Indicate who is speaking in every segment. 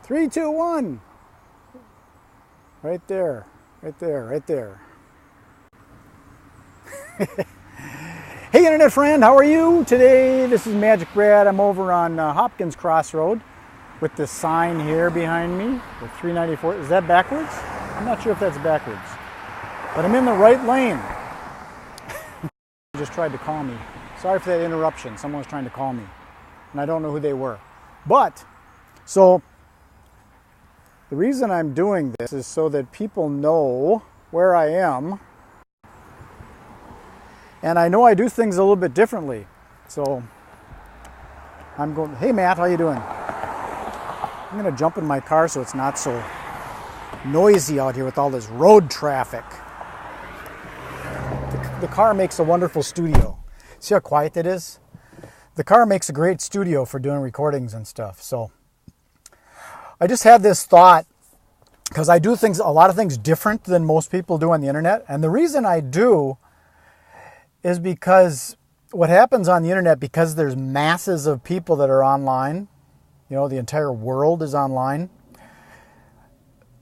Speaker 1: 3, 2, 1. Right there, right there, right there. Hey internet friend, how are you today? This is MagicBrad. I'm over on Hopkins Crossroad with this sign here behind me, the 394. Is that backwards? I'm not sure if that's backwards, but I'm in the right lane. They just tried to call me. Sorry for that interruption. Someone was trying to call me, and I don't know who they were. But, so, the reason I'm doing this is so that people know where I am. And I know I do things a little bit differently. So I'm going, hey Matt, how you doing? I'm going to jump in my car so it's not so noisy out here with all this road traffic. The car makes a wonderful studio. See how quiet it is? The car makes a great studio for doing recordings and stuff. So I just had this thought, because I do a lot of things different than most people do on the internet. And the reason I do is because what happens on the internet, because there's masses of people that are online, you know, the entire world is online,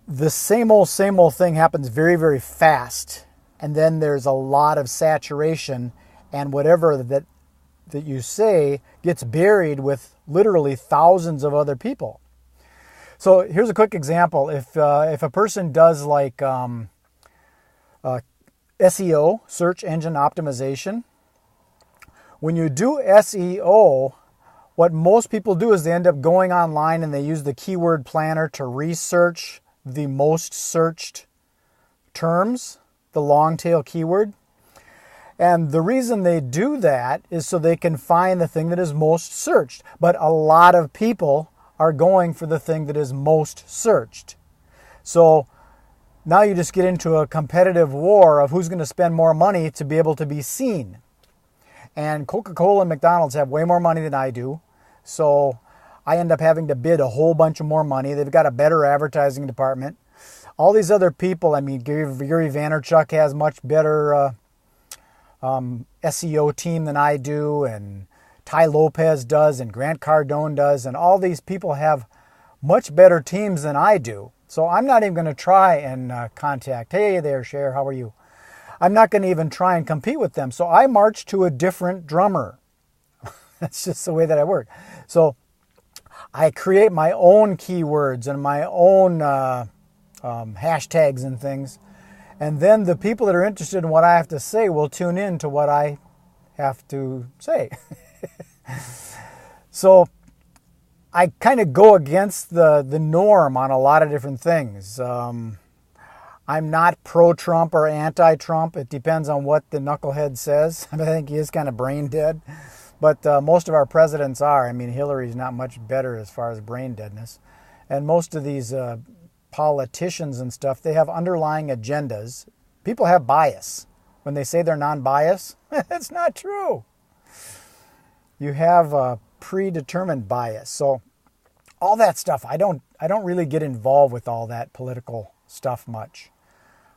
Speaker 1: the same old thing happens very, very fast. And then there's a lot of saturation, and whatever that you say gets buried with literally thousands of other people. So here's a quick example. If a person does like SEO, search engine optimization, when you do SEO, what most people do is they end up going online and they use the keyword planner to research the most searched terms, the long tail keyword. And the reason they do that is so they can find the thing that is most searched. But a lot of people are going for the thing that is most searched. So now you just get into a competitive war of who's going to spend more money to be able to be seen. And Coca-Cola and McDonald's have way more money than I do. So I end up having to bid a whole bunch of more money. They've got a better advertising department. All these other people, I mean, Gary Vaynerchuk has much better SEO team than I do, and Ty Lopez does, and Grant Cardone does, and all these people have much better teams than I do. So I'm not even going to try and contact, hey there, Cher, how are you? I'm not going to even try and compete with them. So I march to a different drummer. That's just the way that I work. So I create my own keywords and my own hashtags and things. And then the people that are interested in what I have to say will tune in to what I have to say. So I kind of go against the norm on a lot of different things. I'm not pro-Trump or anti-Trump. It depends on what the knucklehead says. I think he is kind of brain dead. But most of our presidents are. I mean, Hillary's not much better as far as brain deadness. And most of these politicians and stuff, they have underlying agendas. People have bias. When they say they're non-biased, it's not true. You have a predetermined bias. So all that stuff, I don't really get involved with all that political stuff much.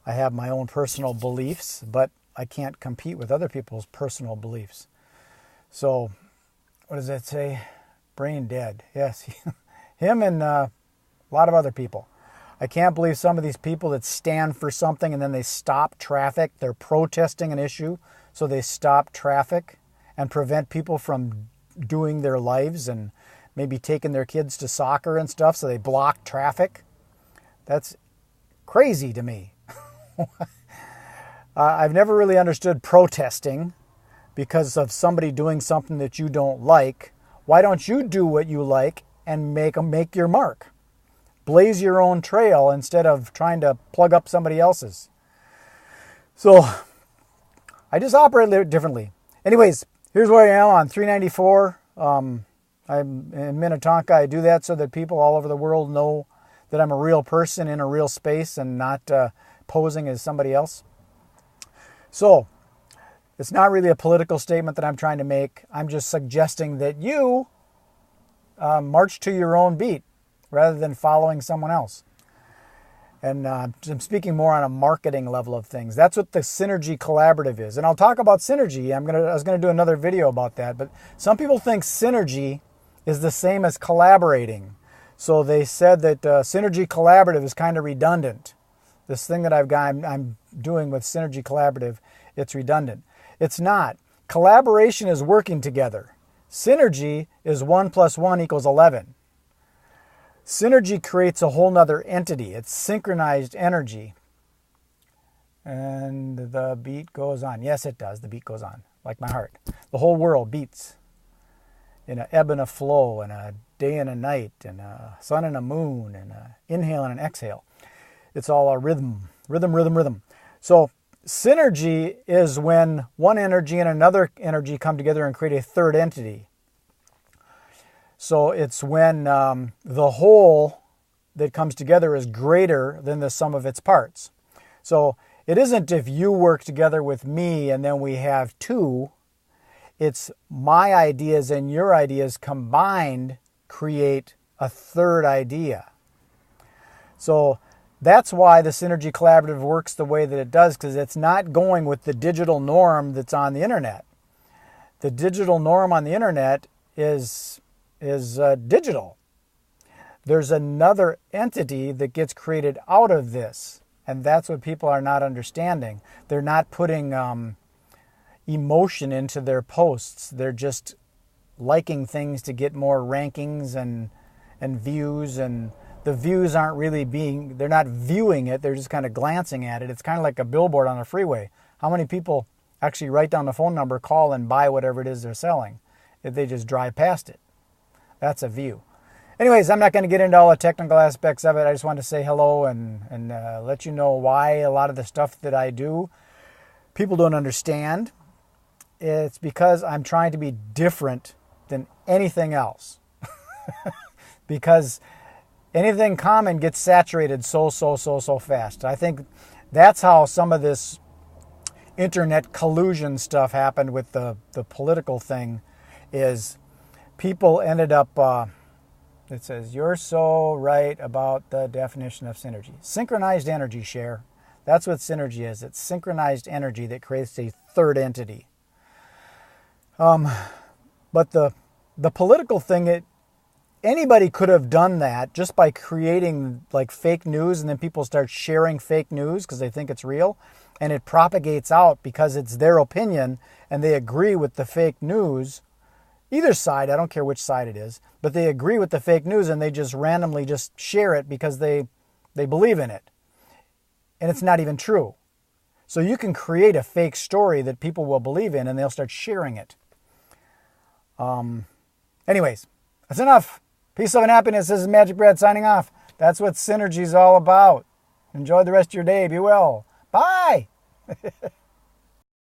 Speaker 1: I have my own personal beliefs, but I can't compete with other people's personal beliefs. So what does that say? Brain dead. Yes. Him and a lot of other people. I can't believe some of these people that stand for something and then they stop traffic. They're protesting an issue, so they stop traffic and prevent people from doing their lives and maybe taking their kids to soccer and stuff, so they block traffic. That's crazy to me. I've never really understood protesting because of somebody doing something that you don't like. Why don't you do what you like and make your mark? Blaze your own trail instead of trying to plug up somebody else's. So I just operate a little differently. Anyways, here's where I am on 394. I'm in Minnetonka. I do that so that people all over the world know that I'm a real person in a real space and not posing as somebody else. So it's not really a political statement that I'm trying to make. I'm just suggesting that you march to your own beat rather than following someone else. And I'm speaking more on a marketing level of things. That's what the Synergy Collaborative is. And I'll talk about Synergy. I was going to do another video about that. But some people think Synergy is the same as collaborating. So they said that Synergy Collaborative is kind of redundant. This thing that I'm doing with Synergy Collaborative, it's redundant. It's not. Collaboration is working together. Synergy is 1 + 1 = 11. Synergy creates a whole nother entity. It's synchronized energy. And the beat goes on. Yes, it does. The beat goes on, like my heart. The whole world beats in an ebb and a flow, and a day and a night, and a sun and a moon, and an inhale and an exhale. It's all a rhythm, rhythm, rhythm, rhythm. So synergy is when one energy and another energy come together and create a third entity. So it's when the whole that comes together is greater than the sum of its parts. So it isn't if you work together with me and then we have two. It's my ideas and your ideas combined create a third idea. So that's why the Synergy Collaborative works the way that it does, because it's not going with the digital norm that's on the internet. The digital norm on the internet is digital. There's another entity that gets created out of this, and that's what people are not understanding. They're not putting emotion into their posts. They're just liking things to get more rankings and views, and the views aren't really they're not viewing it, they're just kind of glancing at it. It's kind of like a billboard on a freeway. How many people actually write down the phone number, call, and buy whatever it is they're selling if they just drive past it? That's a view. Anyways, I'm not going to get into all the technical aspects of it. I just wanted to say hello and let you know why a lot of the stuff that I do, people don't understand. It's because I'm trying to be different than anything else. Because anything common gets saturated so fast. I think that's how some of this internet collusion stuff happened with the political thing, is people ended up, it says, you're so right about the definition of synergy. Synchronized energy, share. That's what synergy is. It's synchronized energy that creates a third entity. But the political thing, anybody could have done that just by creating like fake news, and then people start sharing fake news because they think it's real, and it propagates out because it's their opinion and they agree with the fake news. Either side, I don't care which side it is, but they agree with the fake news and they just randomly just share it because they believe in it. And it's not even true. So you can create a fake story that people will believe in and they'll start sharing it. Anyways, that's enough. Peace, love, and happiness. This is MagicBrad signing off. That's what synergy is all about. Enjoy the rest of your day. Be well. Bye.